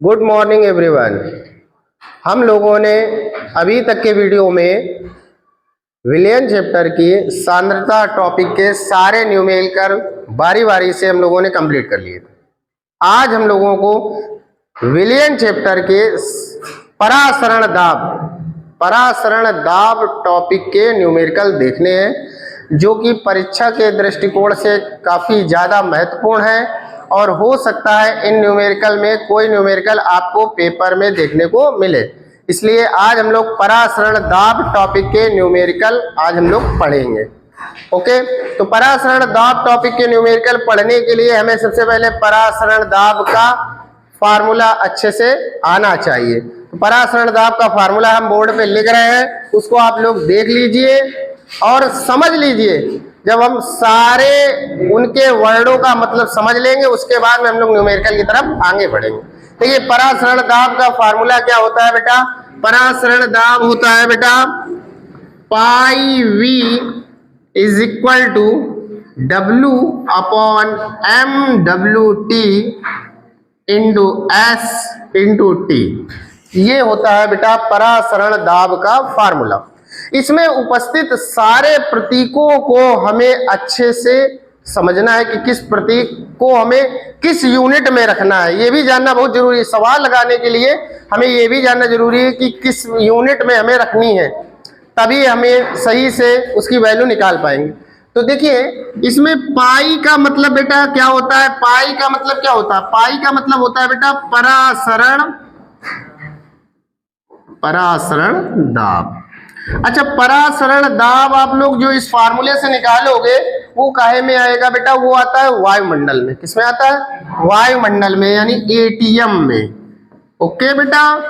Good morning everyone. हम लोगों ने अभी तक के वीडियो में विलियन चैप्टर की सांद्रता टॉपिक के सारे न्यूमेरिकल बारी बारी से हम लोगों ने कंप्लीट कर लिए थे। आज हम लोगों को विलियन चैप्टर के परासरण दाब टॉपिक के न्यूमेरिकल देखने हैं, जो कि परीक्षा के दृष्टिकोण से काफ़ी ज़्यादा महत्वपूर्ण है और हो सकता है इन न्यूमेरिकल में कोई न्यूमेरिकल आपको पेपर में देखने को मिले। इसलिए आज हम लोग परासरण दाब टॉपिक के न्यूमेरिकल आज हम लोग पढ़ेंगे। ओके, तो परासरण दाब टॉपिक के न्यूमेरिकल पढ़ने के लिए हमें सबसे पहले परासरण दाब का फार्मूला अच्छे से आना चाहिए। तो परासरण दाब का फार्मूला हम बोर्ड पे लिख रहे हैं, उसको आप लोग देख लीजिए और समझ लीजिए। जब हम सारे उनके वर्डों का मतलब समझ लेंगे, उसके बाद में हम लोग न्यूमेरिकल की तरफ आगे बढ़ेंगे। देखिए, परासरण दाब का फार्मूला क्या होता है बेटा? परासरण दाब होता है बेटा pi V is equal to W upon M W T into S into T. ये होता है बेटा परासरण दाब का फार्मूला। इसमें उपस्थित सारे प्रतीकों को हमें अच्छे से समझना है कि किस प्रतीक को हमें किस यूनिट में रखना है। ये भी जानना बहुत जरूरी है। सवाल लगाने के लिए हमें ये भी जानना जरूरी है कि किस यूनिट में हमें रखनी है, तभी हमें सही से उसकी वैल्यू निकाल पाएंगे। तो देखिए, इसमें पाई का मतलब बेटा क्या होता है? पाई का मतलब क्या होता है? पाई का मतलब होता है बेटा परासरण दाब। अच्छा, परासरण दाब आप लोग जो इस फार्मूले से निकालोगे वो काहे में आएगा बेटा? वो आता है वायुमंडल में। किसमें आता है? वायुमंडल में, यानी एटीएम में। ओके बेटा,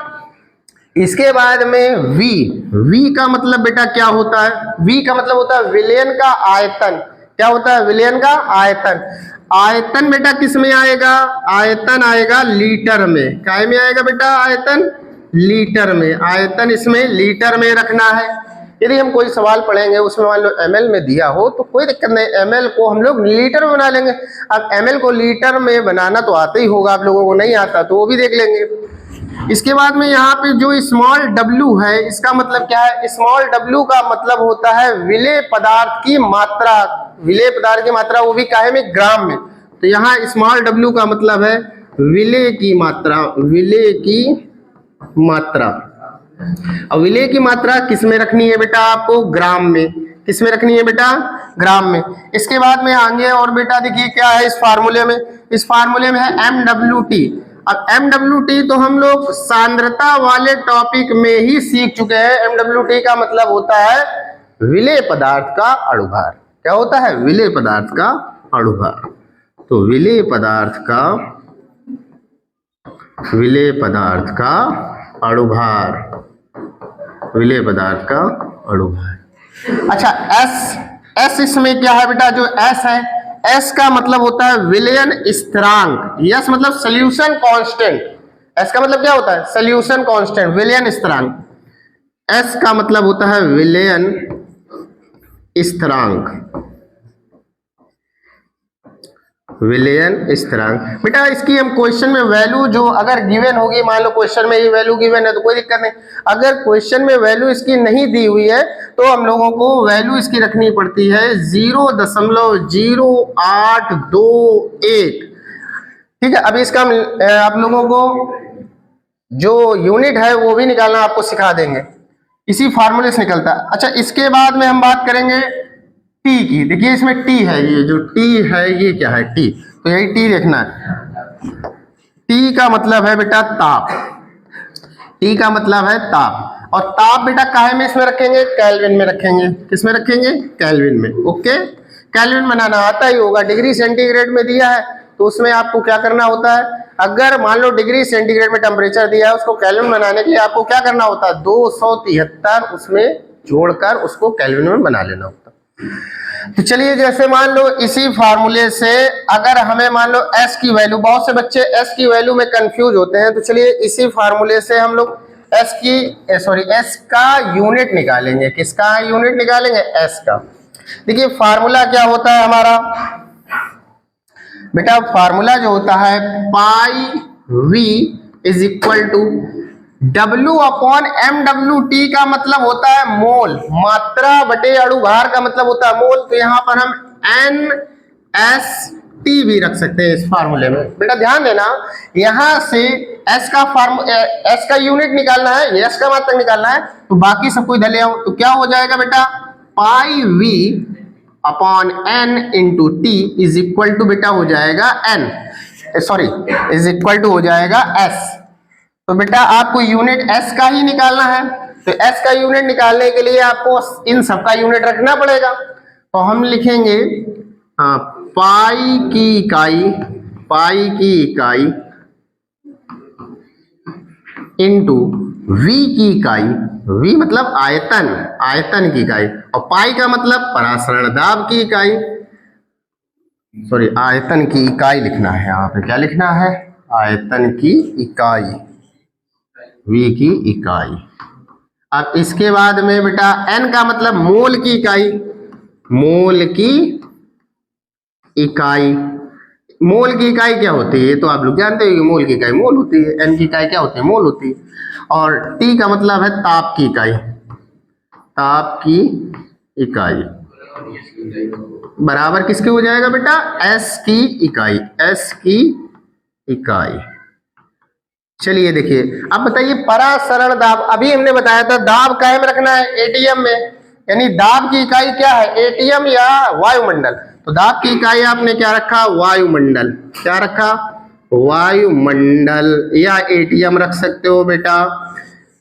इसके बाद में वी का मतलब बेटा क्या होता है? वी का मतलब होता है विलयन का आयतन। क्या होता है? विलयन का आयतन। आयतन बेटा किस में आएगा? आयतन आएगा लीटर में। काय में आएगा बेटा? आयतन लीटर में। आयतन इसमें लीटर में रखना है। यदि हम कोई सवाल पढ़ेंगे उसमें मान लो एमएल में दिया हो तो कोई दिक्कत नहीं, एमएल को हम लोग लीटर में बना लेंगे। अब एमएल को लीटर में बनाना तो आता ही होगा, आप लोगों को नहीं आता तो वो भी देख लेंगे। इसके बाद में यहाँ पे जो स्मॉल डब्ल्यू है, इसका मतलब क्या है? स्मॉल डब्ल्यू का मतलब होता है विलेय पदार्थ की मात्रा। विलेय पदार्थ की मात्रा, वो भी काहे में? ग्राम में। तो यहाँ स्मॉल डब्ल्यू का मतलब है विलेय की मात्रा। विलेय की मात्रा। अब विलेय की मात्रा किस में रखनी है बेटा? आपको ग्राम में। किस में रखनी है बेटा? ग्राम में। इसके बाद में आगे और बेटा देखिए क्या है इस फार्मूले में? इस फार्मूले में है MWT। अब MWT तो हम लोग सांद्रता वाले टॉपिक में ही सीख चुके हैं। MWT का मतलब होता है विलेय पदार्थ का अणुभार। क्या होता है? विलेय पदार्थ का अणुभार। तो विलेय पदार्थ का अणुभार। विलेय पदार्थ का अणुभार। अच्छा, एस इसमें क्या है बेटा? जो एस है, एस का मतलब होता है विलयन स्थिरांक। यस मतलब सोल्यूशन कांस्टेंट। एस का मतलब क्या होता है? सोल्यूशन कांस्टेंट, विलयन स्थिरांक। एस का मतलब होता है विलयन स्थिरांक। विलयन स्थिरांक बेटा, इसकी हम क्वेश्चन में वैल्यू जो अगर गिवन होगी, मान लो क्वेश्चन में ये वैल्यू गिवन है तो कोई दिक्कत नहीं। अगर क्वेश्चन में वैल्यू इसकी नहीं दी हुई है तो हम लोगों को वैल्यू इसकी रखनी पड़ती है 0.0821। ठीक है, अभी इसका आप लोगों को जो यूनिट है वो भी निकालना आपको सिखा देंगे, इसी फार्मूले से निकलता है। अच्छा, इसके बाद में हम बात करेंगे टी की। देखिए इसमें टी है, ये जो टी है ये क्या है? टी। तो यही टी देखना है। टी का मतलब है बेटा ताप। टी का मतलब है ताप। और ताप बेटा काहे में इसमें रखेंगे? केल्विन में रखेंगे। किस में रखेंगे? केल्विन में। ओके, केल्विन बनाना आता ही होगा। डिग्री सेंटीग्रेड में दिया है तो उसमें आपको क्या करना होता है? अगर मान लो डिग्री सेंटीग्रेड में टेम्परेचर दिया है, उसको केल्विन बनाने के लिए आपको क्या करना होता है? 273 उसमें जोड़कर उसको केल्विन में बना लेना होता है। तो चलिए, जैसे मान लो इसी फार्मूले से अगर हमें मान लो S की वैल्यू, बहुत से बच्चे S की वैल्यू में कंफ्यूज होते हैं, तो चलिए इसी फार्मूले से हम लोग S का यूनिट निकालेंगे। किसका यूनिट निकालेंगे? S का। देखिए फार्मूला क्या होता है हमारा बेटा? फार्मूला जो होता है pi V is equal to W/mWt का मतलब होता है मोल, मात्रा बटे अणुभार का मतलब होता है मोल। तो यहाँ पर हम NST भी रख सकते हैं इस फार्मूले में। बेटा ध्यान देना, यहाँ से S का यूनिट निकालना है, S का मात्रक निकालना है, तो बाकी सबको इधर ले आओ। तो क्या हो जाएगा बेटा, πV/N into T is equal to बेटा हो जाएगा इज इक्वल टू हो जाएगा S। तो बेटा आपको यूनिट S का ही निकालना है, तो S का यूनिट निकालने के लिए आपको इन सब का यूनिट रखना पड़ेगा। तो हम लिखेंगे पाई की इकाई इंटू V की इकाई, V मतलब आयतन की इकाई, और पाई का मतलब परासरण दाब की इकाई, आयतन की इकाई लिखना है यहाँ पे। क्या लिखना है, आयतन की इकाई, V की इकाई। अब इसके बाद में बेटा N का मतलब मोल की इकाई, मोल की इकाई क्या होती है, तो आप लोग जानते हो कि मोल की इकाई मोल होती है, N की इकाई क्या होती है, मोल होती है। और T का मतलब है ताप की इकाई, बराबर किसके हो जाएगा बेटा, S की इकाई। चलिए देखिए, अब बताइए परासरण दाब, अभी हमने बताया था दाब कायम रखना है एटीएम में, यानी दाब की इकाई क्या है, एटीएम या वायुमंडल। तो दाब की इकाई आपने क्या रखा, वायुमंडल। क्या रखा, वायुमंडल, या एटीएम रख सकते हो बेटा।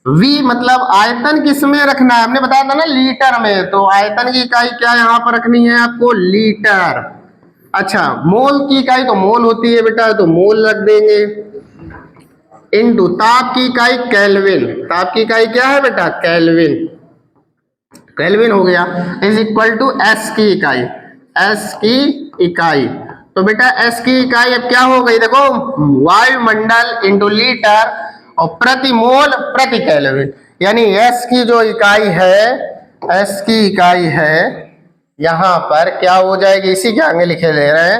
V मतलब आयतन किस में रखना है, हमने बताया था ना लीटर में, तो आयतन की इकाई क्या यहाँ पर रखनी है आपको, लीटर। अच्छा, मोल की इकाई तो मोल होती है बेटा, तो मोल रख देंगे, इंटू ताप की इकाई केल्विन, ताप की इकाई क्या है बेटा, केल्विन हो गया, इज इक्वल टू S की इकाई। तो बेटा S की इकाई अब क्या हो गई, देखो वायुमंडल इंटू लीटर और प्रति मोल प्रति केल्विन, यानी S की जो इकाई है, यहाँ पर क्या हो जाएगी, इसी के आगे लिखे ले रहे हैं,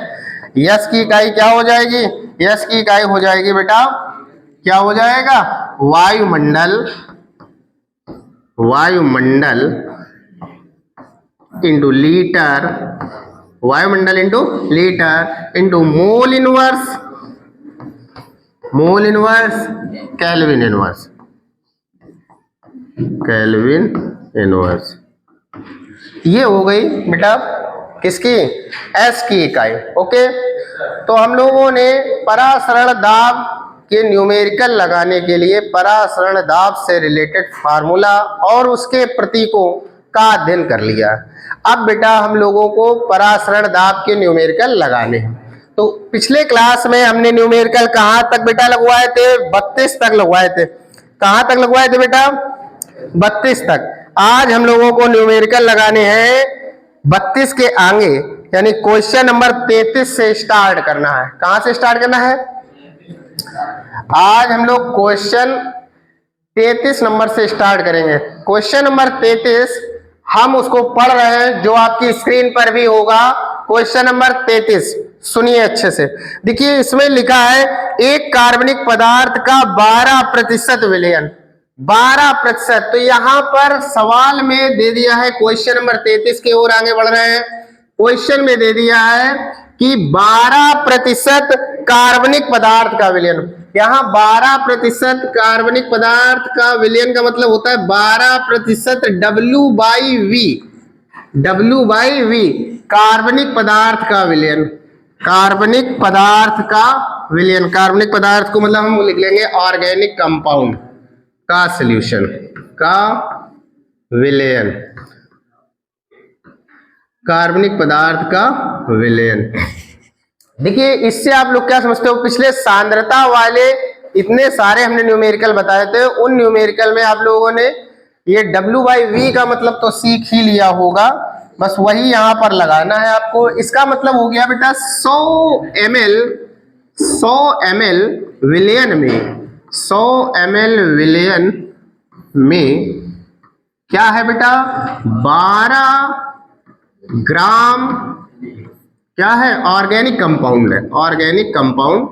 S की इकाई क्या हो जाएगी, S की इकाई हो जाएगी बेटा, क्या हो जाएगा, वायुमंडल इंटू लीटर, वायुमंडल into litre into mole inverse kelvin inverse. ये हो गई बेटा किसकी, S की इकाई। ओके, तो हम लोगों ने परासरण दाब के न्यूमेरिकल लगाने के लिए परासरण दाब से रिलेटेड फार्मूला और उसके प्रतीकों का अध्ययन कर लिया। अब बेटा हम लोगों को परासरण दाब के न्यूमेरिकल लगाने हैं। तो पिछले क्लास में हमने न्यूमेरिकल कहाँ तक बेटा लगवाए थे, 32 तक लगवाए थे। कहाँ तक लगवाए थे बेटा, 32 तक। आज हम लोगों को न्यूमेरिकल लगाने हैं 32 के आगे, यानी क्वेश्चन नंबर 33 से स्टार्ट करना है। कहां से स्टार्ट करना है, आज हम लोग क्वेश्चन 33 नंबर से स्टार्ट करेंगे। क्वेश्चन नंबर 33 हम उसको पढ़ रहे हैं, जो आपकी स्क्रीन पर भी होगा। क्वेश्चन नंबर 33 सुनिए अच्छे से। देखिए इसमें लिखा है एक कार्बनिक पदार्थ का 12% विलयन, 12%। तो यहां पर सवाल में दे दिया है, क्वेश्चन नंबर 33 की ओर आगे बढ़ रहे हैं। क्वेश्चन में दे दिया है कि 12% कार्बनिक पदार्थ का विलयन। यहां 12% कार्बनिक पदार्थ का विलयन का मतलब होता है 12% W/V, कार्बनिक पदार्थ का विलयन। कार्बनिक पदार्थ को मतलब हम लिख लेंगे ऑर्गेनिक कंपाउंड का सॉल्यूशन का विलयन, कार्बनिक पदार्थ का विलयन। देखिए इससे आप लोग क्या समझते हो, पिछले सांद्रता वाले इतने सारे हमने न्यूमेरिकल बताए थे, उन न्यूमेरिकल में आप लोगों ने ये W/V का मतलब तो सीख ही लिया होगा, बस वही यहां पर लगाना है आपको। इसका मतलब हो गया बेटा 100 ml विलयन में क्या है बेटा, 12 ग्राम क्या है, ऑर्गेनिक कंपाउंड है, ऑर्गेनिक कंपाउंड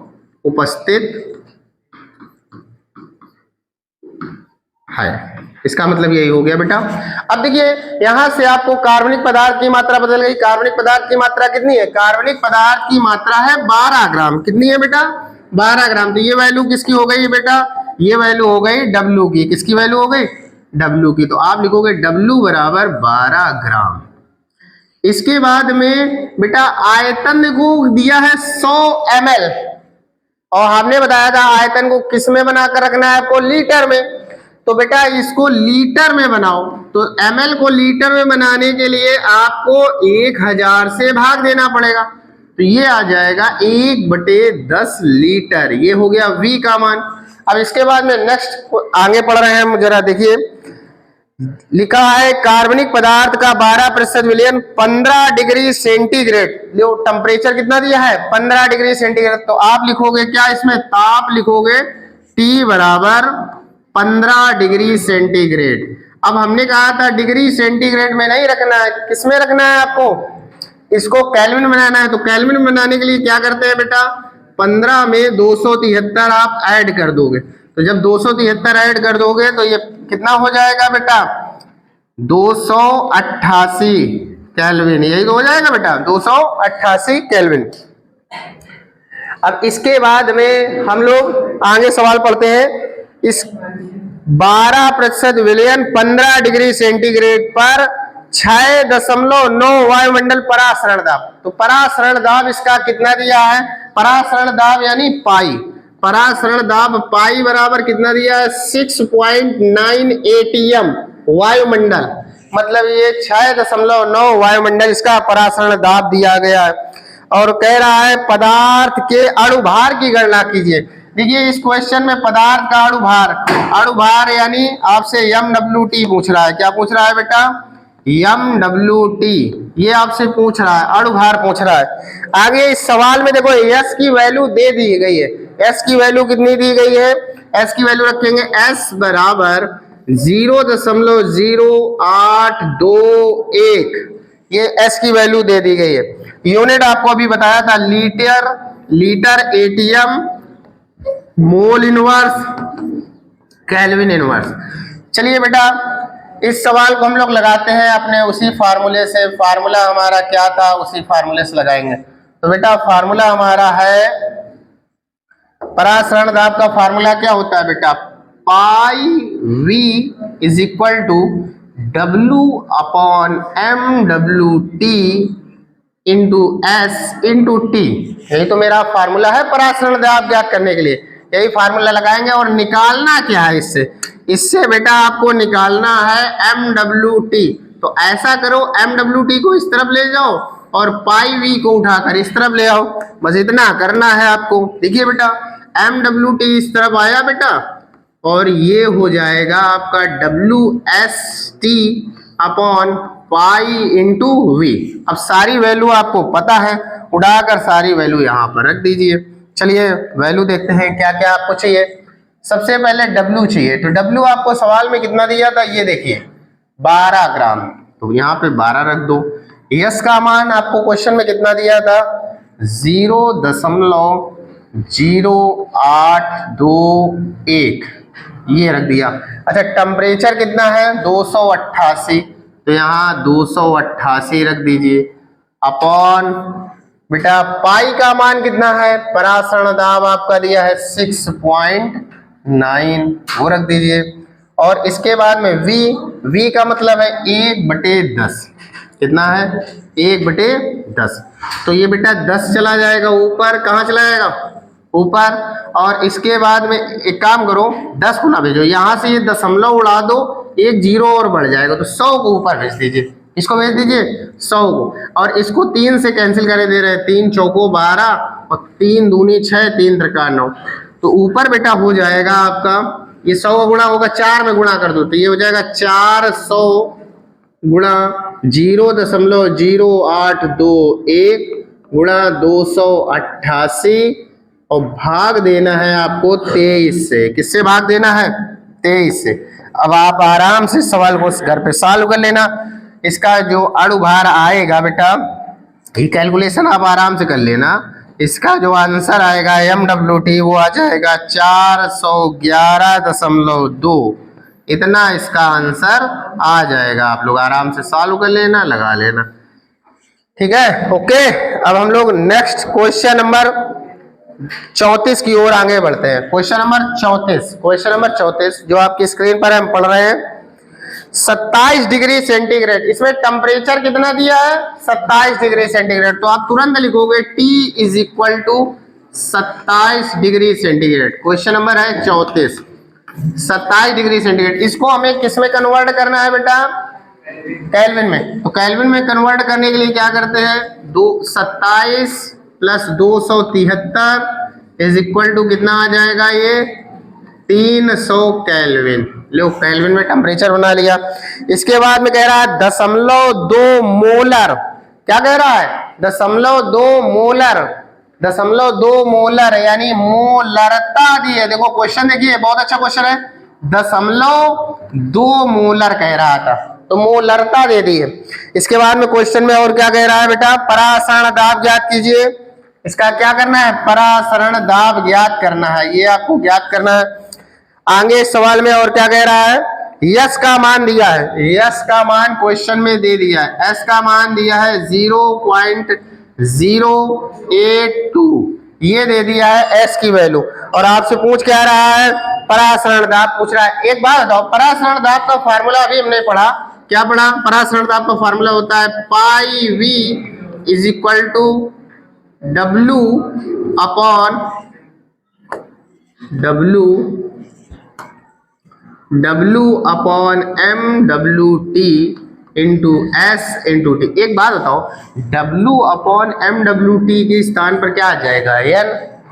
उपस्थित है। इसका मतलब यही हो गया बेटा। अब देखिए यहां से आपको कार्बनिक पदार्थ की मात्रा बदल गई। कार्बनिक पदार्थ की मात्रा कितनी है? कार्बनिक पदार्थ की मात्रा है 12 ग्राम। कितनी है बेटा? 12 ग्राम। तो ये वैल्यू किसकी हो गई बेटा? ये वैल्यू हो गई W की। किसकी वैल्यू हो गई? W की। तो आप लिखोगे W बराबर 12 ग्राम। इसके बाद में बेटा आयतन को दिया है 100 ml, और हमने बताया था आयतन को किस में बनाकर रखना है आपको? लीटर में। तो बेटा इसको लीटर में बनाओ। तो ml को लीटर में बनाने के लिए आपको 1000 से भाग देना पड़ेगा। तो ये आ जाएगा 1/10 लीटर। ये हो गया V का मान। अब इसके बाद में नेक्स्ट आगे पढ़ रहे हैं हम, जरा देखिए लिखा है कार्बनिक पदार्थ का 12% विलयन 15 डिग्री सेंटीग्रेड। जो टेम्परेचर कितना दिया है? 15 डिग्री सेंटीग्रेड। तो आप लिखोगे क्या इसमें? ताप लिखोगे T बराबर 15 डिग्री सेंटीग्रेड। अब हमने कहा था डिग्री सेंटीग्रेड में नहीं रखना है, किस में रखना है आपको? इसको केल्विन बनाना है। तो केल्विन बनाने के लिए क्या करते हैं बेटा? 15 में 273 आप ऐड कर दोगे। तो जब 273 ऐड कर दोगे तो ये कितना हो जाएगा बेटा? 288 केल्विन। यही तो हो जाएगा बेटा, 288 केल्विन। अब इसके बाद में हम लोग आगे सवाल पढ़ते हैं। इस 12% विलयन 15 डिग्री सेंटीग्रेड पर 6.9 वायुमंडल परासरण दाब। तो परासरण दाब इसका कितना दिया है? परासरण दाब यानी पाई। परासरण दाब पाई बराबर कितना दिया है? 6.9 ATM वायुमंडल। मतलब ये 6.9 वायुमंडल इसका परासरण दाब दिया गया है। और कह रहा है पदार्थ के अणुभार की गणना कीजिए। देखिए इस क्वेश्चन में पदार्थ का अणुभार यानी आपसे MWT पूछ रहा है। क्या पूछ रहा है बेटा? MWT ये आपसे पूछ रहा है, अणुभार पूछ रहा है। आगे इस सवाल में देखो S की वैल्यू दे दी गई है। S की वैल्यू कितनी दी गई है? S की वैल्यू रखेंगे S बराबर 0.0821। ये S की वैल्यू दे दी गई है। यूनिट आपको अभी बताया था litre ATM mole inverse kelvin inverse. चलिए बेटा इस सवाल को हम लोग लगाते हैं अपने उसी फार्मूले से। फार्मूला हमारा क्या था? उसी फार्मूले से लगाएंगे। तो बेटा फार्मूला हमारा है, परासरण दाब का फार्मूला क्या होता है बेटा? Pi V is equal to W/MWT into S into T। यही तो मेरा फार्मूला है परासरण दाब ज्ञात करने के लिए। यही फार्मूला लगाएंगे और निकालना क्या है इससे बेटा आपको निकालना है MWT। तो ऐसा करो MWT को इस तरफ ले जाओ और पाई V को उठाकर इस तरफ ले आओ। बस इतना करना है आपको। देखिए बेटा MWT इस तरफ आया बेटा, और ये हो जाएगा आपका WST upon pi into V। अब सारी वैल्यू आपको पता है, उड़ाकर सारी वैल्यू यहाँ पर रख दीजिए। चलिए वैल्यू देखते हैं क्या क्या आपको चाहिए। सबसे पहले W चाहिए। तो W आपको सवाल में कितना दिया था? ये देखिए 12 ग्राम। तो यहाँ पे 12 रख दो। S का मान आपको क्वेश्चन में कितना दिया था? 0.0821 ये रख दिया। अच्छा टेम्परेचर कितना है? 288। तो यहाँ 288 रख दीजिए अपॉन बेटा पाई का मान कितना है? परासरण दाब आपका दिया है 6.9 वो रख दीजिए। और इसके बाद में V का मतलब है 1/10। कितना है? 1/10। तो ये बेटा 10 चला जाएगा ऊपर। कहाँ चला जाएगा? ऊपर। और इसके बाद में एक काम करो 10 गुना भेजो। यहाँ से ये दशमलव उड़ा दो, एक जीरो और बढ़ जाएगा। तो 100 को ऊपर भेज दीजिए। इसको भेज दीजिए 100 को। और इसको 3 से कैंसिल करे दे रहे हैं। 3 चौको 12 और 3 दूनी 6, 3 त्रिका 9। तो ऊपर बेटा हो जाएगा आपका ये 100 गुणा होगा 4 में गुणा कर दो। तो ये हो जाएगा 400 गुणा 0.0821 गुणा 288 और भाग देना है आपको 23 से। किससे भाग देना है? 23 से। अब आप आराम से सवाल को घर पे सॉल्व कर लेना। इसका जो अणुभार आएगा बेटा, ये कैलकुलेशन आप आराम से कर लेना। इसका जो आंसर आएगा MWT वो आ जाएगा 411.2। इतना इसका आंसर आ जाएगा। आप लोग आराम से सॉल्व कर लेना, लगा लेना, ठीक है। ओके, अब हम लोग नेक्स्ट क्वेश्चन नंबर 34 की ओर आगे बढ़ते हैं। क्वेश्चन नंबर 34 जो आपकी स्क्रीन पर हम पढ़ रहे हैं, 27 डिग्री सेंटीग्रेड। इसमें टेम्परेचर कितना दिया है? 27 डिग्री सेंटीग्रेड। तो आप तुरंत लिखोगे T is equal to 27 degree centigrade. Question number है 34, 27 डिग्री सेंटीग्रेड। इसको हमें किस में कन्वर्ट करना है बेटा? केल्विन में। तो केल्विन में कन्वर्ट करने के लिए क्या करते हैं? 27 प्लस 273 इज इक्वल टू कितना आ जाएगा? ये 300 केल्विन। लो, केल्विन में टेम्परेचर बना लिया। इसके बाद में कह रहा है 0.2 मोलर। क्या कह रहा है? 0.2 मोलर यानी मोलरता दी है। देखो क्वेश्चन देखिए, बहुत अच्छा क्वेश्चन है। 0.2 मोलर कह रहा था, तो मोलरता दे दी है। इसके बाद में क्वेश्चन में और क्या कह रहा है बेटा? परासरण दाब ज्ञात कीजिए। इसका क्या करना है? परासरण दाब ज्ञात करना है, ये आपको ज्ञात करना है। आगे सवाल में और क्या कह रहा है? यस का मान दिया है, यस का मान क्वेश्चन में दे दिया है। एस का मान दिया है 0.082, ये दे दिया है एस की वैल्यू। और आपसे पूछ क्या रहा है? परासरण दाब पूछ रहा है। एक बात बताओ, परासरण दाब का फार्मूला अभी हमने पढ़ा, क्या पढ़ा? परासरण दाब का फार्मूला होता है pi V is equal to W upon MWT into S into T। एक बात बताओ, W अपॉन MWT के स्थान पर क्या आ जाएगा? N।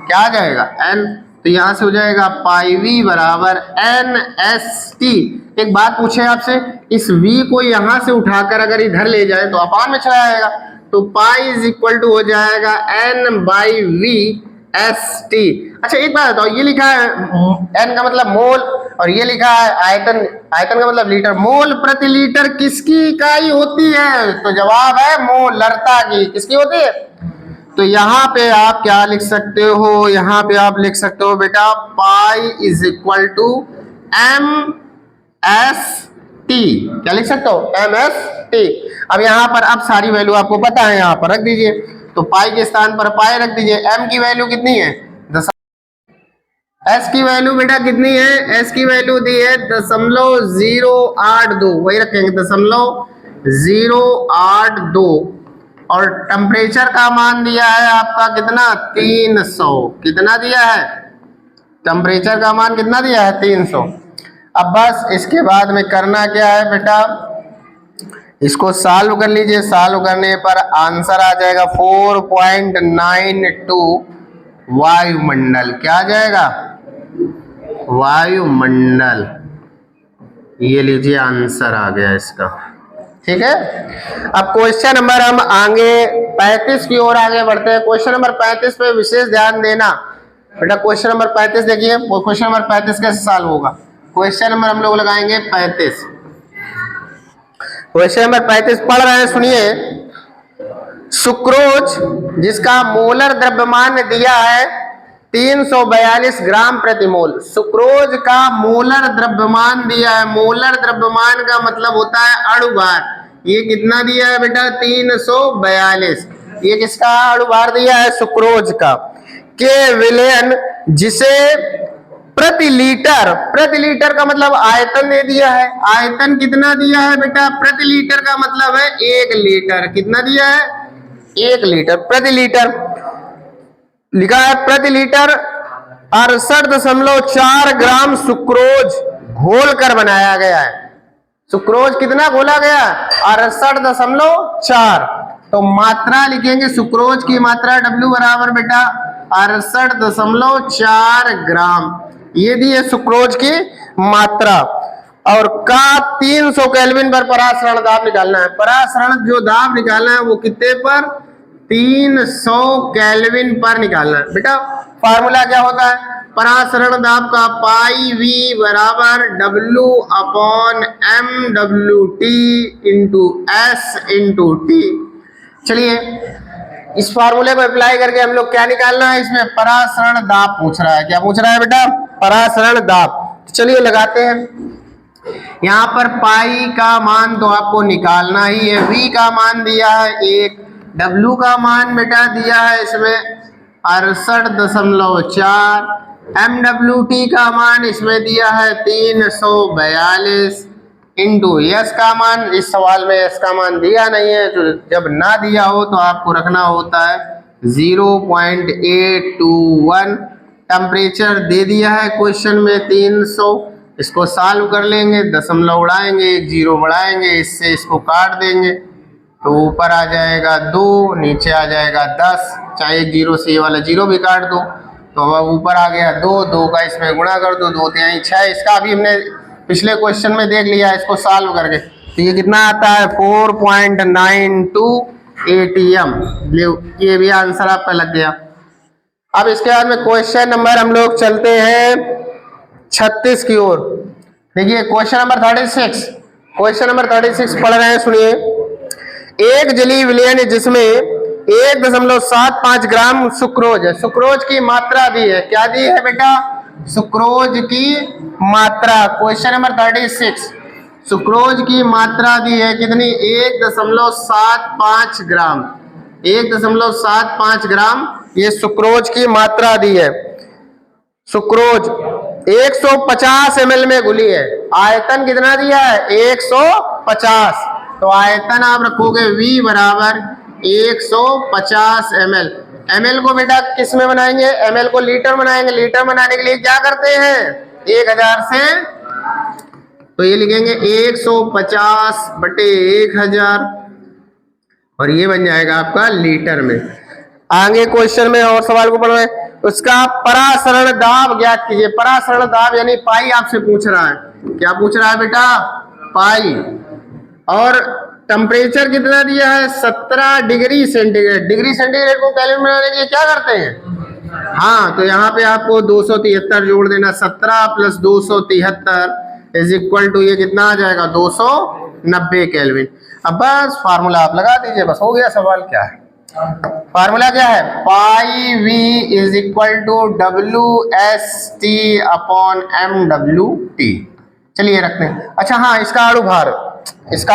क्या आ जाएगा? N। तो यहां से हो जाएगा पाई V बराबर NST। एक बात पूछे आपसे, इस V को यहां से उठाकर अगर इधर ले जाए तो अपान में चला जाएगा, तो पाई इज इक्वल टू हो जाएगा N/V/ST। अच्छा एक बात बताओ, ये लिखा है N का मतलब मोल और ये लिखा है आयतन, आयतन का मतलब लीटर। मोल प्रति लीटर किसकी इकाई होती है? तो जवाब है मोलरता की। किसकी होती है? तो यहाँ पे आप क्या लिख सकते हो? यहाँ पे आप लिख सकते हो बेटा pi is equal to MST। क्या लिख सकते हो? MST। अब यहाँ पर अब सारी वैल्यू आपको पता है, यहाँ पर रख दीजिए। तो पाई के स्थान पर पाई रख दीजिए। M की वैल्यू कितनी है? S की वैल्यू बेटा कितनी है? S की वैल्यू दी है 0.082, वही रखेंगे 0.082। और टेम्परेचर का मान दिया है आपका कितना? 300। कितना दिया है? टेम्परेचर का मान कितना दिया है? 300। अब बस इसके बाद में करना क्या है बेटा? इसको सॉल्व कर लीजिए। सॉल्व करने पर आंसर आ जाएगा 4.92 वायुमंडल। क्या आ जाएगा? वायुमंडल। ये लीजिए आंसर आ गया इसका, ठीक है। अब क्वेश्चन नंबर हम आगे 35 की ओर आगे बढ़ते हैं। क्वेश्चन नंबर 35 पे विशेष ध्यान देना बेटा। क्वेश्चन नंबर 35 देखिए, क्वेश्चन नंबर 35 कैसे सॉल्व होगा? क्वेश्चन नंबर हम लोग लगाएंगे 35। क्वेश्चन नंबर 35 पढ़ रहे हैं, सुनिए। सुक्रोज जिसका मोलर द्रव्यमान दिया है 342 ग्राम प्रति मोल। सुक्रोज का मोलर द्रव्यमान दिया है। मोलर द्रव्यमान का मतलब होता है अणुभार। ये कितना दिया है बेटा? 342। ये किसका अणुभार दिया है? सुक्रोज का। के विलयन जिसे प्रति लीटर का मतलब आयतन दे दिया है। आयतन कितना दिया है बेटा? प्रति लीटर का मतलब है 1 लीटर। कितना दिया है? 1 लीटर। प्रति लीटर लिखा है, प्रति लीटर 68.4 ग्राम सुक्रोज घोल कर बनाया गया है। सुक्रोज कितना घोला गया? 68.4। तो मात्रा लिखेंगे, सुक्रोज की मात्रा W बराबर बेटा 68.4 ग्राम। ये दी है सुक्रोज की मात्रा। और का 300 केल्विन पर परासरण दाब निकालना है। परासरण जो दाब निकालना है वो कितने पर? 300 केल्विन पर निकालना है बेटा। फार्मूला क्या होता है परासरण दाब का? पाई V बराबर W upon MWT into S into T। चलिए इस फार्मूले को अप्लाई करके हम लोग क्या निकालना है? इसमें परासरण दाब पूछ रहा है। क्या पूछ रहा है बेटा? परासरण दाब। चलिए लगाते हैं। यहाँ पर पाई का मान तो आपको निकालना ही है। v का मान दिया है 1, w का मान बेटा दिया है इसमें 68.4, MWT का मान इसमें दिया है 342 इंटू यस का मान, इस सवाल में यस का मान दिया नहीं है, तो जब ना दिया हो तो आपको रखना होता है 0.821। टेम्परेचर दे दिया है क्वेश्चन में 300, इसको सॉल्व कर लेंगे, दशमलव उड़ाएंगे, एक जीरो बढ़ाएंगे, इससे इसको काट देंगे तो ऊपर आ जाएगा 2, नीचे आ जाएगा 10, चाहे एक जीरो से ये वाला जीरो भी काट दो तो अब ऊपर आ गया 2, 2 का इसमें गुणा कर दो, 2 3 6। इसका भी हमने पिछले क्वेश्चन में देख लिया, इसको सॉल्व करके तो ये कितना आता है 4.92 ATM। ये भी आंसर आपका लग गया। अब इसके बाद में क्वेश्चन नंबर हम लोग चलते हैं 36 की ओर। देखिए क्वेश्चन नंबर 36, क्वेश्चन नंबर 36 पढ़ रहे हैं, सुनिए। एक जलीय विलयन जिसमें 1.75 ग्राम सुक्रोज है, सुक्रोज की मात्रा दी है, क्या दी है बेटा? सुक्रोज की मात्रा। क्वेश्चन नंबर 36, सुक्रोज की मात्रा दी है कितनी? 1.75 ग्राम, 1.75 ग्राम ये सुक्रोज की मात्रा दी है। सुक्रोज 150 ml में घुली है, आयतन कितना दिया है? 150। तो आयतन आप रखोगे V बराबर 150 ml। ml को बेटा किस में बनाएंगे? ml को लीटर बनाएंगे। लीटर बनाने के लिए क्या करते हैं? 1000 से, तो ये लिखेंगे 150 बटे 1000 और ये बन जाएगा आपका लीटर में। आगे क्वेश्चन में और सवाल को पढ़ो, उसका परासरण दाब ज्ञात कीजिए। परासरण दाब यानी पाई आपसे पूछ रहा है। क्या पूछ रहा है बेटा? पाई। और टेम्परेचर कितना दिया है? 17 डिग्री सेंटीग्रेड। डिग्री सेंटीग्रेड को कैलकुलेट बनाने के लिए क्या करते हैं? हाँ, तो यहाँ पे आपको 273 जोड़ देना, 17 प्लस 273 इज इक्वल टू ये कितना आ जाएगा? 290 केल्विन। अब बस फार्मूला आप लगा दीजिए, बस हो गया सवाल। क्या है फार्मूला? क्या है? Pi v is equal to WST upon MWT। चलिए रखते हैं। अच्छा हाँ, इसका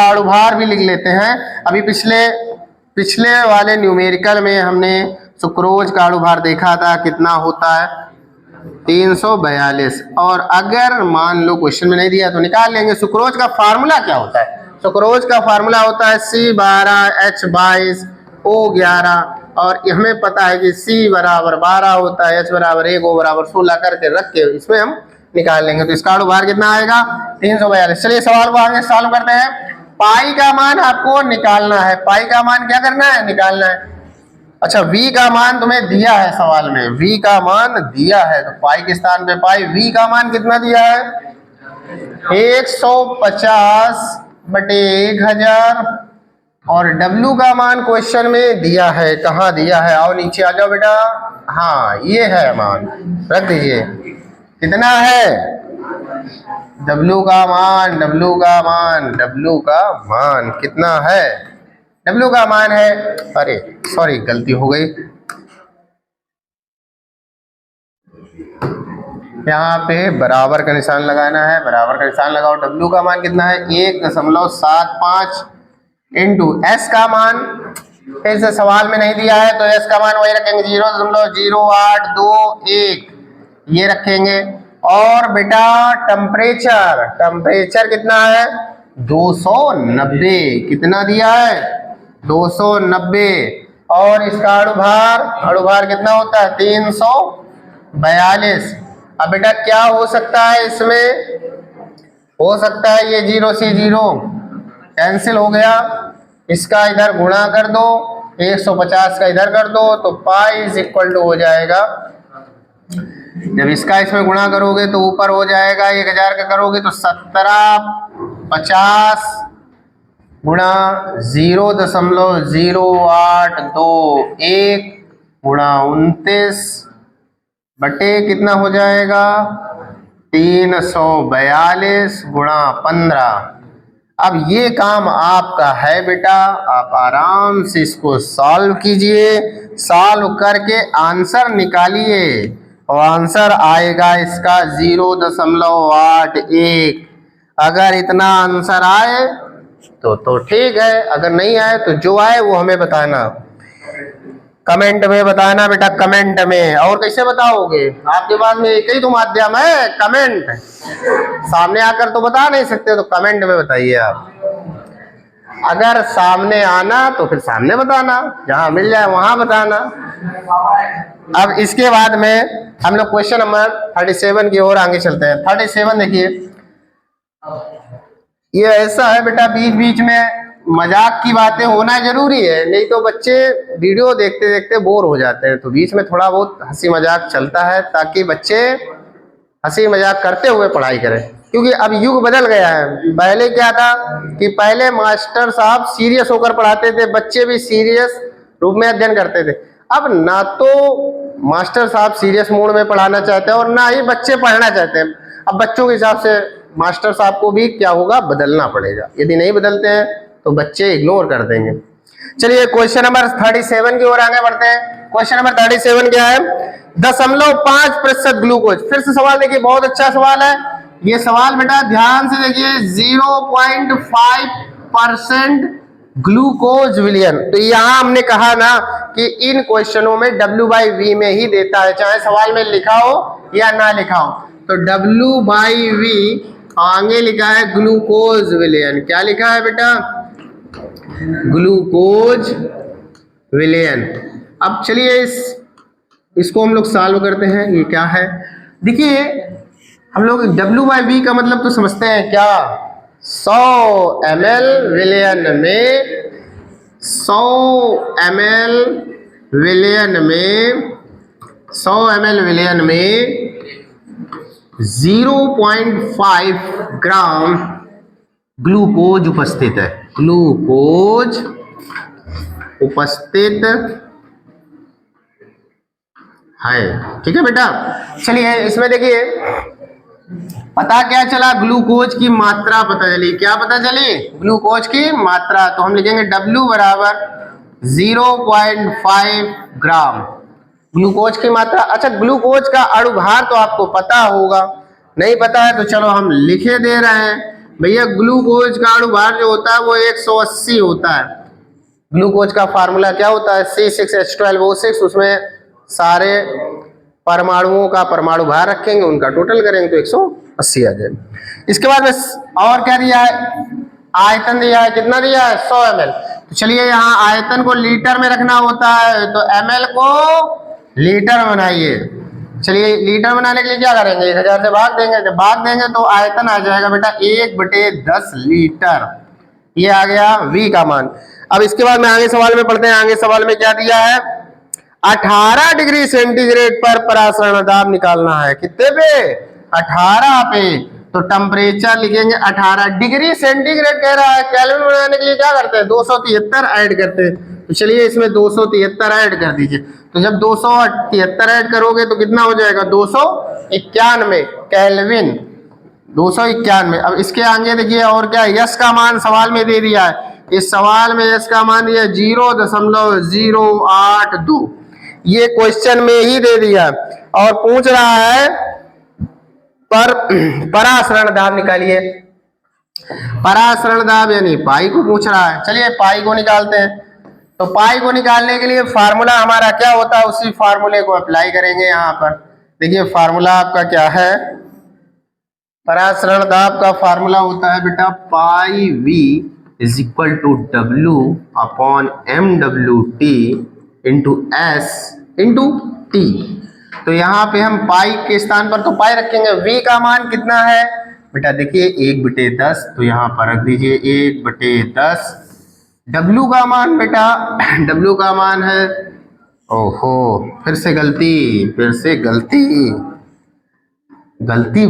अणुभार भी लिख लेते हैं। अभी पिछले वाले न्यूमेरिकल में हमने सुक्रोज का अणुभार देखा था, कितना होता है? 342। और अगर मान लो क्वेश्चन में नहीं दिया तो निकाल लेंगे। सुक्रोज का फार्मूला क्या होता है? सुक्रोज का फार्मूला होता है C12H22 O11। और हमें पता है कि C बराबर 12 होता है, H बराबर 1, O बराबर 16 करके रख के इसमें हम निकाल लेंगे। तो इसका अणुभार कितना आएगा? 342। चलिए सवाल को आगे सॉल्व करते हैं। पाई का मान आपको निकालना है। पाई का मान क्या करना है? निकालना है। अच्छा, V का मान तुम्हें दिया है सवाल में, V का मान दिया है, तो पाई के स्थान पे पाई, V का मान कितना दिया है? 150 बटे 1000। और W का मान क्वेश्चन में दिया है। कहाँ दिया है? आओ नीचे आ जाओ बेटा। हाँ, ये है मान, रख दीजिए। कितना है? W का मान कितना है? W का मान है, अरे सॉरी गलती हो गई, यहाँ पे बराबर का निशान लगाना है। बराबर का निशान लगाओ। W का मान कितना है? 1.75 इंटू S का मान, फिर से सवाल में नहीं दिया है तो S का मान वही रखेंगे 0.0821 ये रखेंगे। और बेटा टेम्परेचर कितना है? 290। कितना दिया है? 290। और इसका अणुभार कितना होता है? 342। अब बेटा क्या हो सकता है इसमें? हो सकता है ये 0 से 0 कैंसिल हो गया, इसका इधर गुणा कर दो, 150 का इधर कर दो, तो पाई इज इक्वल टू हो जाएगा, जब इसका इसमें गुणा करोगे तो ऊपर हो जाएगा 1000 का करोगे तो 1750 गुणा 0.0821 गुणा 29 बटे कितना हो जाएगा? 342 गुणा 15। अब ये काम आपका है बेटा, आप आराम से इसको सॉल्व कीजिए, सॉल्व करके आंसर निकालिए और आंसर आएगा इसका 0.81। अगर इतना आंसर आए तो ठीक है, अगर नहीं आए तो जो आए वो हमें बताना, कमेंट में बताना बेटा, कमेंट में। और कैसे बताओगे, आपके पास में एक ही तो माध्यम है, कमेंट। सामने आकर तो बता नहीं सकते, तो कमेंट में बताइए आप। अगर सामने आना तो फिर सामने बताना, जहां मिल जाए वहां बताना। अब इसके बाद में हम लोग क्वेश्चन नंबर 37 की ओर आगे चलते हैं। 37 देखिए, ये ऐसा है बेटा, बीच बीच में मजाक की बातें होना जरूरी है, नहीं तो बच्चे वीडियो देखते देखते बोर हो जाते हैं। तो बीच में थोड़ा बहुत हंसी मजाक चलता है, ताकि बच्चे हंसी मजाक करते हुए पढ़ाई करें, क्योंकि अब युग बदल गया है। पहले क्या था कि पहले मास्टर साहब सीरियस होकर पढ़ाते थे, बच्चे भी सीरियस रूप में अध्ययन करते थे। अब ना तो मास्टर साहब सीरियस मूड में पढ़ाना चाहते हैं और ना ही बच्चे पढ़ना चाहते हैं। अब बच्चों के हिसाब से मास्टर साहब को भी क्या होगा, बदलना पड़ेगा। यदि नहीं बदलते हैं तो बच्चे इग्नोर कर देंगे। चलिए क्वेश्चन नंबर 37 की ओर आगे बढ़ते हैं। क्वेश्चन नंबर 37 क्या है, 0.5% ग्लूकोज। फिर से सवाल देखिए, बहुत अच्छा सवाल है ये सवाल बेटा, ध्यान से देखिए। 0.5% ग्लूकोज विलियन। तो यहां हमने कहा ना कि इन क्वेश्चनों में W/V में ही देता है, चाहे सवाल में लिखा हो या ना लिखा हो। तो W/V आगे लिखा है ग्लूकोज विलियन। क्या लिखा है बेटा, ग्लूकोज विलियन। अब चलिए इसको हम लोग सॉल्व करते हैं। ये क्या है, देखिए हम लोग W/V का मतलब तो समझते हैं क्या, 100 ml विलियन में 100 ml विलियन में 100 ml विलियन में 0.5 ग्राम ग्लूकोज उपस्थित है। ग्लूकोज उपस्थित है, ठीक है बेटा। चलिए इसमें देखिए, पता क्या चला, ग्लूकोज की मात्रा पता चली। क्या पता चली, ग्लूकोज की मात्रा। तो हम लिखेंगे W बराबर 0.5 ग्राम ग्लूकोज की मात्रा। अच्छा, ग्लूकोज का अणुभार तो आपको पता होगा, नहीं पता है तो चलो हम लिखे दे रहे हैं भैया। ग्लूकोज का अणुभार जो होता है वो 180 होता है। ग्लूकोज का फार्मूला क्या होता है, C6H12O6। उसमें सारे परमाणुओं का परमाणु भार रखेंगे, उनका टोटल करेंगे तो 180 आ जाएगा। इसके बाद में और क्या दिया है, आयतन दिया है। कितना दिया है, 100 ml। तो चलिए यहाँ आयतन को लीटर में रखना होता है, तो ml को लीटर बनाइए। चलिए लीटर बनाने के लिए क्या करेंगे, 1000 से भाग देंगे। जब भाग देंगे तो आयतन आ जाएगा बेटा 1/10 लीटर। ये आ गया V का मान। अब इसके बाद में आगे सवाल में पढ़ते हैं। आगे सवाल में क्या दिया है, 18 डिग्री सेंटीग्रेड पर परासरण दाब निकालना है। कितने पे, 18 पे। तो टेम्परेचर लिखेंगे 18 डिग्री सेंटीग्रेड कह रहा है। केल्विन बनाने के लिए क्या करते हैं, 273 ऐड करते हैं। तो चलिए इसमें 273 ऐड कर दीजिए। तो जब 273 ऐड करोगे तो कितना हो जाएगा, 291 केल्विन, 291। अब इसके आगे देखिए और क्या, यश का मान सवाल में दे दिया है। इस सवाल में यश का मान दिया 0.082। ये क्वेश्चन में ही दे दिया और पूछ रहा है परासरण दाब निकालिए। परासरण दाब यानी पाई को पूछ रहा है। चलिए पाई को निकालते हैं। तो पाई को निकालने के लिए फार्मूला हमारा क्या होता है, उसी फार्मूले को अप्लाई करेंगे यहाँ पर। देखिए फार्मूला आपका क्या है, परासरण दाब का फार्मूला होता है बेटा pi V is equal to W/MWT into S into T। तो यहाँ पे हम पाई के स्थान पर तो पाई रखेंगे। V का मान कितना है बेटा, देखिए 1/10, तो यहाँ पर रख दीजिए 1/10। W का मान बेटा, W का मान है, ओहो फिर से गलती, गलती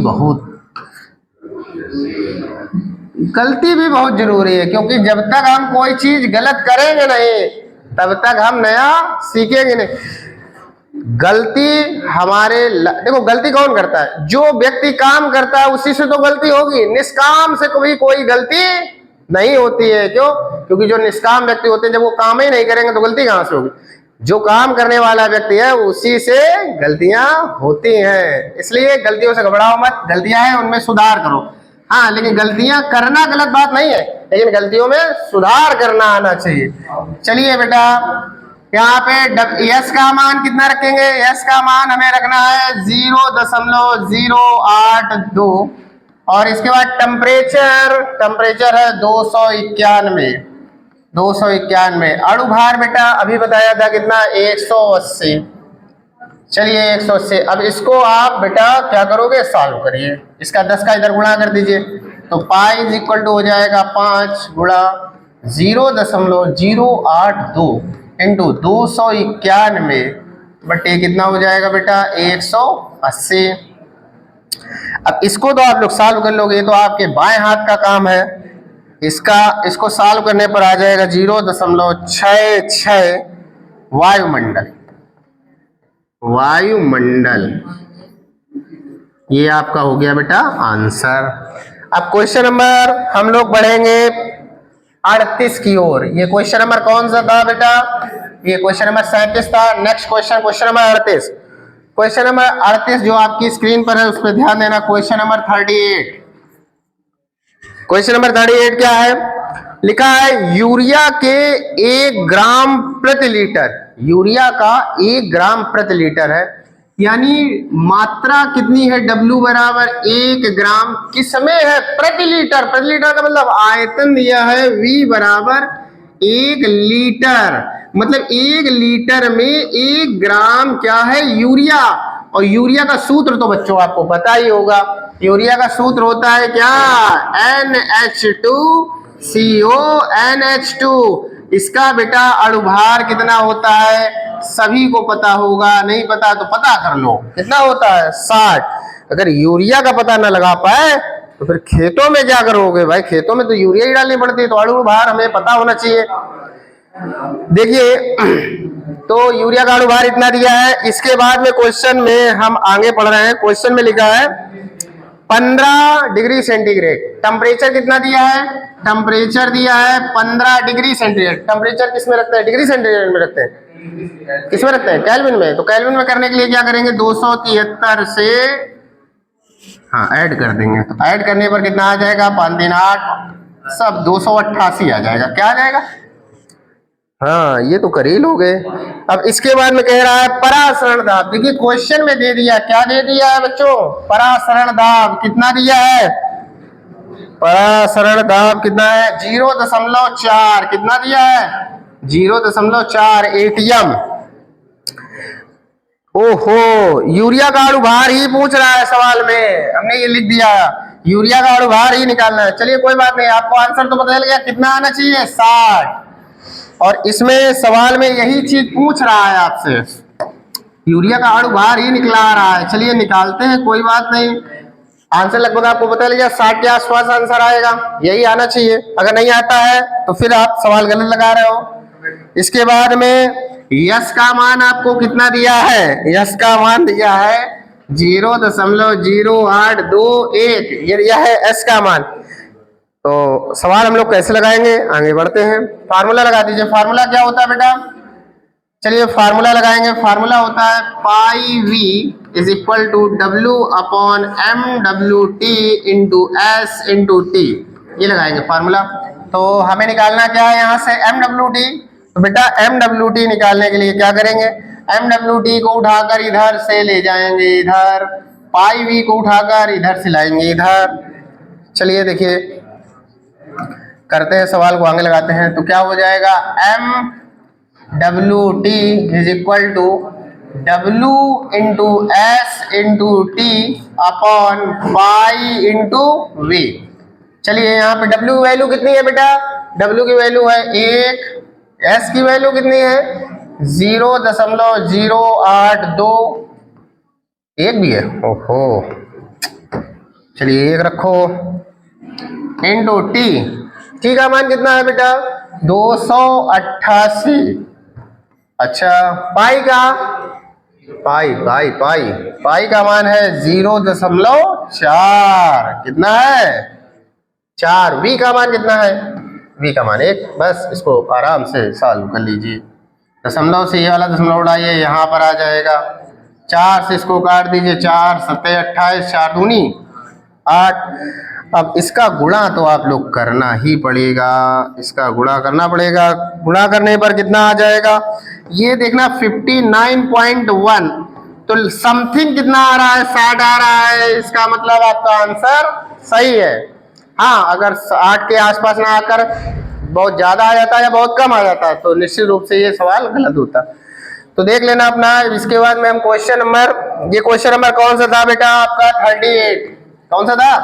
भी बहुत जरूरी है, क्योंकि जब तक हम कोई चीज गलत करेंगे नहीं तब तक हम नया सीखेंगे नहीं। गलती हमारे देखो गलती कौन करता है, जो व्यक्ति काम करता है उसी से तो गलती होगी। निष्काम से कभी कोई गलती नहीं होती है। क्यों, क्योंकि जो निष्काम व्यक्ति होते हैं जब वो काम ही नहीं करेंगे तो गलती कहां से होगी। जो काम करने वाला व्यक्ति है उसी से गलतियां होती हैं। इसलिए गलतियों से घबराओ मत, गलतियां हैं उनमें सुधार करो। हाँ, लेकिन गलतियां करना गलत बात नहीं है, लेकिन गलतियों में सुधार करना आना चाहिए। चलिए बेटा, यहाँ पे यस का मान कितना रखेंगे? यस का मान हमें रखना है 0.082 और इसके बाद टेम्परेचर है 291। अणु भार बेटा अभी बताया था कितना? 180। चलिए 180। अब इसको आप बेटा क्या करोगे? सॉल्व करिए। इसका 10 का इधर गुणा कर दीजिए, तो पाई इज इक्वल टू हो जाएगा 5 गुणा 0.082 इंटू 291 बटे कितना हो जाएगा बेटा? 180। अब इसको तो आप लोग सॉल्व कर लोगे, ये तो आपके बाएं हाथ का काम है। इसको सॉल्व करने पर आ जाएगा 0.66 वायुमंडल। ये आपका हो गया बेटा आंसर। अब क्वेश्चन नंबर हम लोग बढ़ेंगे 38 की ओर। ये क्वेश्चन नंबर कौन सा था बेटा? ये क्वेश्चन नंबर 37 था। Next question number 38। Question number 38 जो आपकी स्क्रीन पर है उस पर ध्यान देना। Question number 38। क्वेश्चन नंबर 38 क्या है? लिखा है यूरिया के 1 ग्राम प्रति लीटर। यूरिया का 1 ग्राम प्रति लीटर है, यानी मात्रा कितनी है? W बराबर 1 ग्राम किसमें है? प्रति लीटर। प्रति लीटर का मतलब आयतन दिया है V बराबर 1 लीटर, मतलब 1 लीटर में 1 ग्राम क्या है? यूरिया। और यूरिया का सूत्र तो बच्चों आपको पता ही होगा। यूरिया का सूत्र होता है क्या? NH2CO इसका बेटा अणुभार कितना होता है? सभी को पता होगा, नहीं पता तो पता कर लो। कितना होता है? 60। अगर यूरिया का पता ना लगा पाए तो फिर खेतों में क्या करोगे भाई? खेतों में तो यूरिया ही डालनी पड़ती है, तो अणुभार हमें पता होना चाहिए। देखिए, तो यूरिया का अणुभार इतना दिया है। इसके बाद में क्वेश्चन में हम आगे पढ़ रहे हैं। क्वेश्चन में लिखा है 15 डिग्री सेंटीग्रेड। टेम्परेचर कितना दिया है? टेम्परेचर दिया है 15 डिग्री सेंटीग्रेड। टेम्परेचर किस में रखते हैं? डिग्री सेंटीग्रेड में रखते हैं। किस में रखते हैं? केल्विन में। तो केल्विन में करने के लिए क्या करेंगे? 273 से हाँ ऐड कर देंगे, तो ऐड करने पर कितना आ जाएगा? 5 3 8 सब 288 आ जाएगा। क्या आ जाएगा? हाँ, ये तो कर ही लोगे। अब इसके बाद में कह रहा है परासरण दाब। देखिए क्वेश्चन में दे दिया, क्या दे दिया है बच्चों? परासरण दाब कितना दिया है? परासरण दाब कितना है? 0.4। कितना दिया है? 0.4 एटीएम। ओहो, यूरिया का अणुभार ही पूछ रहा है सवाल में। हमने ये लिख दिया, यूरिया का अणुभार ही निकालना है। चलिए कोई बात नहीं, आपको आंसर तो पता चल गया। कितना आना चाहिए? 60। और इसमें सवाल में यही चीज पूछ रहा है आपसे, यूरिया का अणुभार ही निकला रहा है। चलिए निकालते हैं, कोई बात नहीं। आंसर लगभग आपको पता लग गया, 60 के आसपास आंसर आएगा, यही आना चाहिए। अगर नहीं आता है तो फिर आप सवाल गलत लगा रहे हो। इसके बाद में यस का मान आपको कितना दिया है? यस का मान दिया है 0.0821। ये दिया है एस का मान। तो सवाल हम लोग कैसे लगाएंगे? आगे बढ़ते हैं। फार्मूला लगा दीजिए। फार्मूला क्या होता है बेटा? चलिए फार्मूला लगाएंगे। फार्मूला होता है pi V is equal to W/mWt into S into T। ये लगाएंगे फार्मूला। तो हमें निकालना क्या है यहाँ से? MWt। तो बेटा MWt निकालने के लिए क्या करेंगे? MWt को उठाकर इधर से ले जाएंगे इधर, पाई V को उठाकर इधर से लाएंगे इधर। चलिए देखिए करते हैं, सवाल को आगे लगाते हैं। तो क्या हो जाएगा? MWt is equal to W into S into T upon pi into V। चलिए यहाँ पे W की वैल्यू कितनी है बेटा? W की वैल्यू है 1, S की वैल्यू कितनी है? 0.082। एक भी है? ओहो, चलिए 1 रखो इंटू T। T का मान कितना है बेटा? 288। अच्छा, पाई का पाई का मान है 0.4। कितना है? 4। V का मान कितना है? V का मान 1। बस इसको आराम से सॉल्व कर लीजिए। दशमलव से ये वाला दशमलव उड़ाइए, यहाँ पर आ जाएगा। 4 से इसको काट दीजिए, 4 7 28, 4 दूनी 8। अब इसका गुणा तो आप लोग करना ही पड़ेगा, इसका गुणा करना पड़ेगा। गुणा करने पर कितना आ जाएगा ये देखना 59.1, तो समथिंग कितना आ रहा है 60 आ रहा है, इसका मतलब आपका आंसर सही है। हाँ, अगर 8 के आसपास ना आकर बहुत ज्यादा आ जाता है या बहुत कम आ जाता है तो निश्चित रूप से ये सवाल गलत होता। तो देख लेना अपना। इसके बाद में हम क्वेश्चन नंबर, ये क्वेश्चन नंबर कौन सा था बेटा आपका 38, कौन सा था?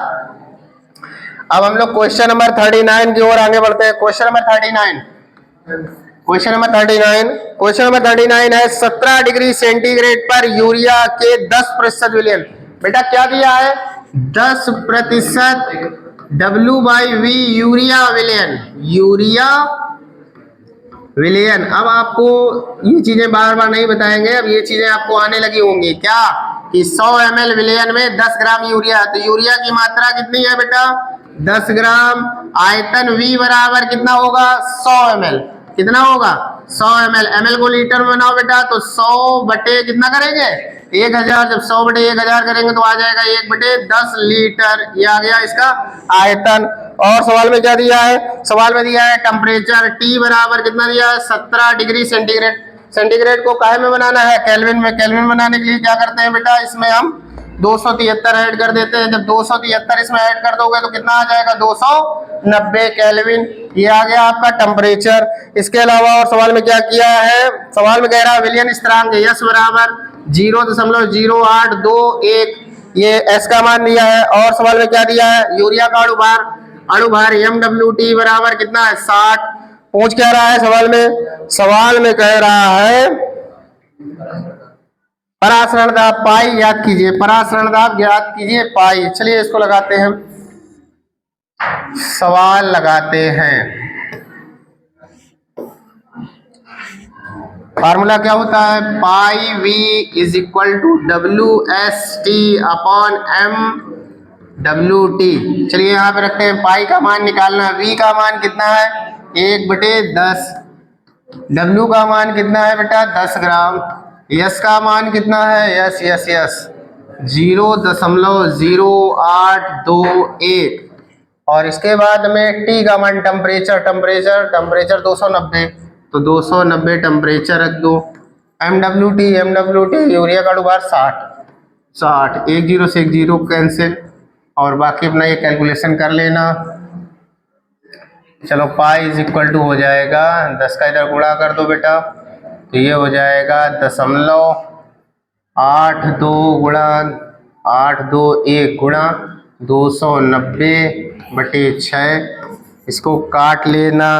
अब हम लोग क्वेश्चन नंबर 39 की ओर आगे बढ़ते हैं। Question number 39, question number 39, question number 39 है 17 डिग्री सेंटीग्रेड पर यूरिया के 10% विलयन। बेटा क्या दिया है 10% W/V यूरिया विलयन, यूरिया विलयन। अब आपको ये चीजें बार बार नहीं बताएंगे, अब ये चीजें आपको आने लगी होंगी क्या कि 100 ml विलयन में 10 ग्राम यूरिया, तो यूरिया की मात्रा कितनी है बेटा 10 ग्राम, आयतन V बराबर कितना होगा 100 ml, कितना होगा 100 ml, ml को लीटर में बनाओ बेटा तो 100 बटे कितना करेंगे 1000, जब 100 बटे 1000 करेंगे तो आ जाएगा 1 बटे 10 लीटर, ये आ गया इसका आयतन। और सवाल में क्या दिया है, सवाल में दिया है टेम्परेचर T बराबर कितना दिया है 17 डिग्री सेंटीग्रेड। सेंटीग्रेड को काहे में बनाना है केल्विन में, केल्विन बनाने के लिए क्या करते हैं बेटा इसमें हम 273 ऐड कर देते हैं, जब 273 इसमें ऐड कर दोगे तो कितना आ जाएगा 290 केल्विन, ये आ गया आपका टेम्परेचर। इसके अलावा और सवाल में क्या किया है, सवाल में कह रहा है विलयन स्थिरांक यस बराबर 0.0821, ये एस का मान दिया है। और सवाल में क्या दिया है यूरिया का अणुभार MWT बराबर कितना है 60। पूछ क्या रहा है सवाल में, सवाल में कह रहा है परासरण दाब पाई याद कीजिए, परासरण दाब याद कीजिए पाई। चलिए इसको लगाते हैं, सवाल लगाते हैं। फार्मूला क्या होता है pi V is equal to WST/MWT। चलिए यहाँ पे रखते हैं, पाई का मान निकालना, V का मान कितना है 1/10, W का मान कितना है बेटा 10 ग्राम, यस का मान कितना है यस 0.0821, और इसके बाद में T का मान टेम्परेचर 290, तो 290 टेम्परेचर रख दो। MWT यूरिया का अणुभार 60, 1 0 से 1 0 कैंसिल, और बाकी अपना ये कैलकुलेशन कर लेना। चलो पाई इज इक्वल टू हो जाएगा 10 का इधर गुणा कर दो बेटा, तो ये हो जाएगा 0.82 गुणा 821 गुणा 290/6। इसको काट लेना,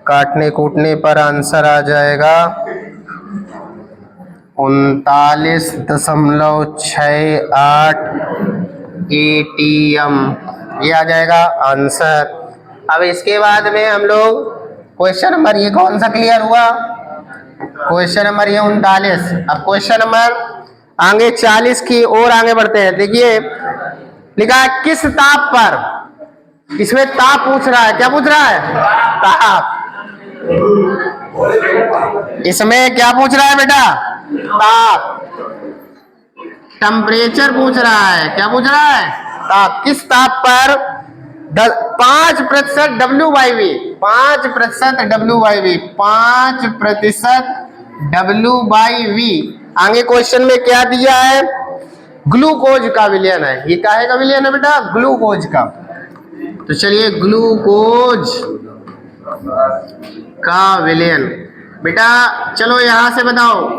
काटने कूटने पर आंसर आ जाएगा 39.68 ATM, ये आ जाएगा आंसर। अब इसके बाद में हम लोग क्वेश्चन नंबर ये कौन सा क्लियर हुआ, क्वेश्चन नंबर ये 39। अब क्वेश्चन नंबर आगे 40 की ओर आगे बढ़ते हैं। देखिए लिखा है किस ताप पर, इसमें ताप पूछ रहा है, क्या पूछ रहा है ताप, इसमें क्या पूछ रहा है बेटा ताप, टेम्परेचर पूछ रहा है, क्या पूछ रहा है ताप। किस ताप पर 5% W/V, 5% W/V, 5% W/V। आगे क्वेश्चन में क्या दिया है ग्लूकोज का विलयन है, ये काहे का विलयन है बेटा ग्लूकोज का। तो चलिए ग्लूकोज का विलयन बेटा, चलो यहां से बताओ,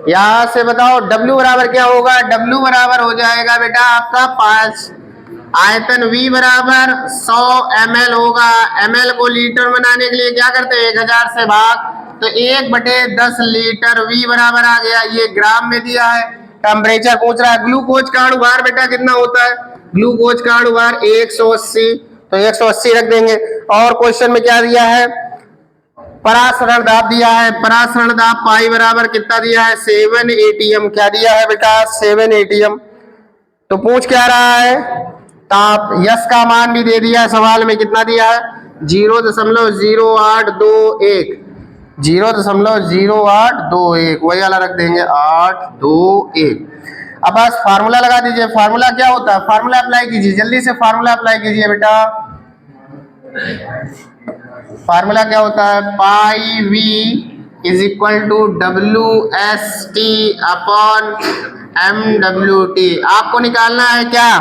यहां से बताओ W बराबर क्या होगा, W बराबर हो जाएगा बेटा आपका 5, आयतन V बराबर 100 ml होगा, ml को लीटर बनाने के लिए क्या करते हैं 1000 से भाग, तो 1/10 लीटर, V बराबर आ गया, ये ग्राम में दिया है। टेम्परेचर पूछ रहा है, ग्लूकोज का अणुभार बेटा कितना होता है, ग्लूकोज का अणुभार 180, तो 180 रख देंगे। और क्वेश्चन में क्या दिया है परासरण दाब दिया है, परासरण दाब पाई बराबर कितना दिया है 7 ATM, क्या दिया है बेटा 7 ATM। तो पूछ क्या रहा है ताप, यस का मान भी दे दिया है सवाल में, कितना दिया है 0.0821, 0.0821, वही वाला रख देंगे 821। अब बस फार्मूला लगा दीजिए। फार्मूला क्या होता है, फार्मूला अप्लाई कीजिए, जल्दी से फार्मूला अप्लाई कीजिए बेटा। फार्मूला क्या होता है, pi V is equal to W S T upon M W T. आपको निकालना है क्या,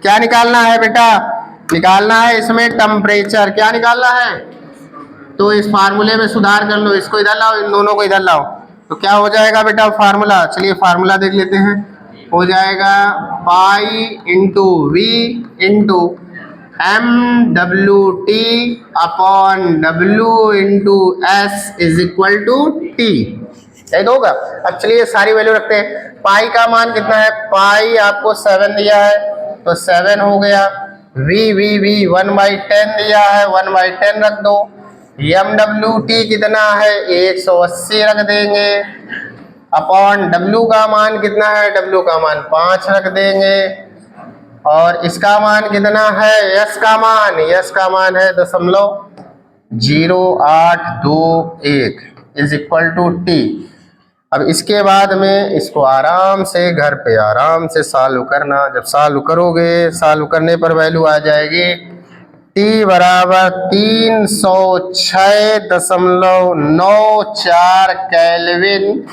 क्या निकालना है बेटा, निकालना है इसमें टेम्परेचर। क्या निकालना है, तो इस फार्मूले में सुधार कर लो, इसको इधर लाओ, इन दोनों को इधर लाओ, तो क्या हो जाएगा बेटा फार्मूला। चलिए फार्मूला देख लेते हैं। हो जाएगा pi into V into M W T upon W into S is equal to T. यही तो होगा। अब चलिए सारी वैल्यू रखते हैं। पाई का मान कितना है, पाई आपको 7 दिया है तो 7 हो गया। वी वी वी 1/10 दिया है, 1/10 रख दो। एम डब्ल्यू टी कितना है, 180 रख देंगे। अपॉन डब्ल्यू का मान कितना है, डब्ल्यू का मान 5 रख देंगे। और इसका मान कितना है, यस का मान, यस का मान है 0.0821 इज इक्वल टू टी। अब इसके बाद में इसको आराम से घर पे आराम से सॉल्व करना। जब सॉल्व करोगे, सॉल्व करने पर वैल्यू आ जाएगी टी बराबर 306.94 केल्विन।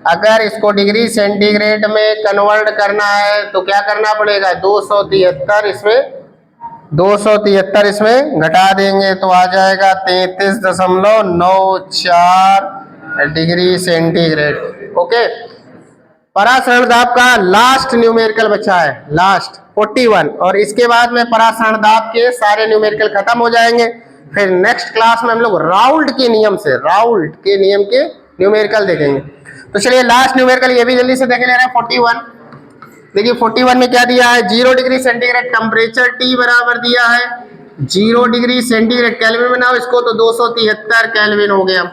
अगर इसको डिग्री सेंटीग्रेड में कन्वर्ट करना है तो क्या करना पड़ेगा, 273 इसमें घटा देंगे तो आ जाएगा 33.94 डिग्री सेंटीग्रेड। ओके, परासरण दाब का लास्ट न्यूमेरिकल बचा है, लास्ट 41, और इसके बाद में परासरण दाब के सारे न्यूमेरिकल खत्म हो जाएंगे। फिर नेक्स्ट क्लास में हम लोग राउल्ट के नियम के न्यूमेरिकल देखेंगे। तो चलिए लास्ट न्यूमेरिकल ये भी जल्दी से देख ले रहे हैं। 41 देखिए, 41 में क्या दिया है, 0 डिग्री सेंटीग्रेड टेम्परेचर, टी बराबर दिया है 0 डिग्री सेंटीग्रेड, केल्विन में बनाओ इसको तो 273 केल्विन हो गया।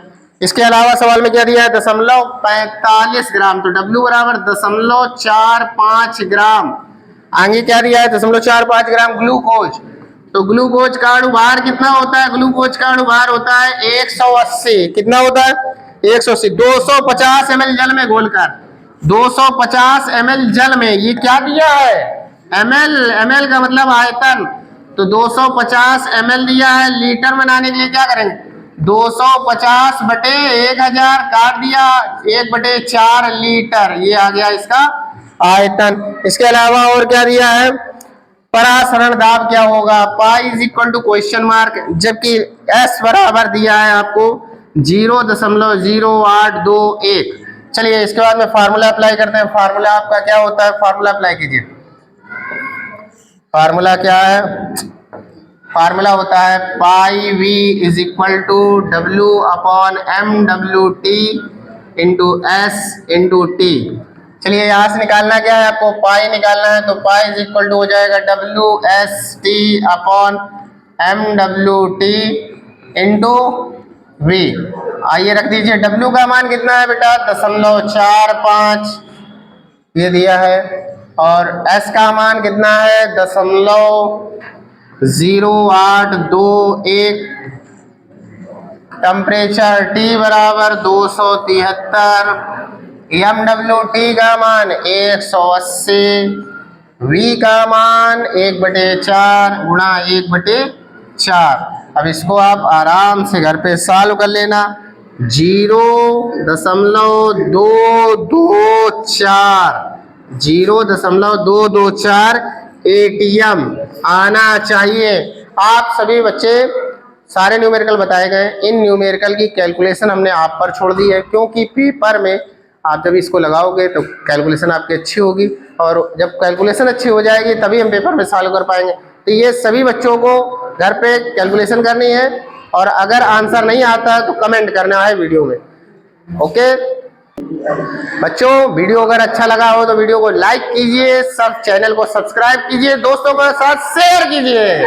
इसके अलावा सवाल में क्या दिया है, 0.45 ग्राम, तो W बराबर 0.45 ग्राम। आगे क्या दिया है, 0.45 ग्राम ग्लूकोज। तो ग्लूकोज का अणुभार कितना होता है, ग्लूकोज का अणुभार होता है 180। कितना होता है, 180। 250 ml जल में घोलकर, 250 ml जल में, ये क्या दिया है, ml का मतलब आयतन, तो 250 ml दिया है। लीटर बनाने के लिए क्या करेंगे, 250 बटे 1000 काट दिया, 1/4 लीटर, ये आ गया इसका आयतन। इसके अलावा और क्या दिया है, परासरण दाब क्या होगा, pi is equal to question mark, जबकि एस बराबर दिया है आपको 0.0821। चलिए इसके बाद में फार्मूला अप्लाई करते हैं। फार्मूला आपका क्या होता है, फार्मूला अप्लाई कीजिए। फार्मूला क्या है, फार्मूला होता है pi V is equal to W upon M W T into S into T. चलिए यहाँ से निकालना क्या है, आपको पाई निकालना है, तो पाई इज इक्वल टू हो जाएगा W S T upon M W T into V. आइए रख दीजिए, डब्ल्यू का मान कितना है बेटा, 0.45 ये दिया है, और एस का मान कितना है 0.0821। टेम्परेचर टी बराबर 273, एम डब्ल्यू टी का मान 180, वी का मान 1/4 गुणा 1/4। अब इसको आप आराम से घर पे सॉल्व कर लेना। 0.224 ATM आना चाहिए। आप सभी बच्चे सारे न्यूमेरिकल बताए गए, इन न्यूमेरिकल की कैलकुलेशन हमने आप पर छोड़ दी है, क्योंकि पेपर में आप जब इसको लगाओगे तो कैलकुलेशन आपकी अच्छी होगी, और जब कैलकुलेशन अच्छी हो जाएगी तभी हम पेपर में सॉल्व कर पाएंगे। तो ये सभी बच्चों को घर पे कैलकुलेशन करनी है, और अगर आंसर नहीं आता है तो कमेंट करना है वीडियो में। ओके बच्चों, वीडियो अगर अच्छा लगा हो तो वीडियो को लाइक कीजिए, सब चैनल को सब्सक्राइब कीजिए, दोस्तों के साथ शेयर कीजिए।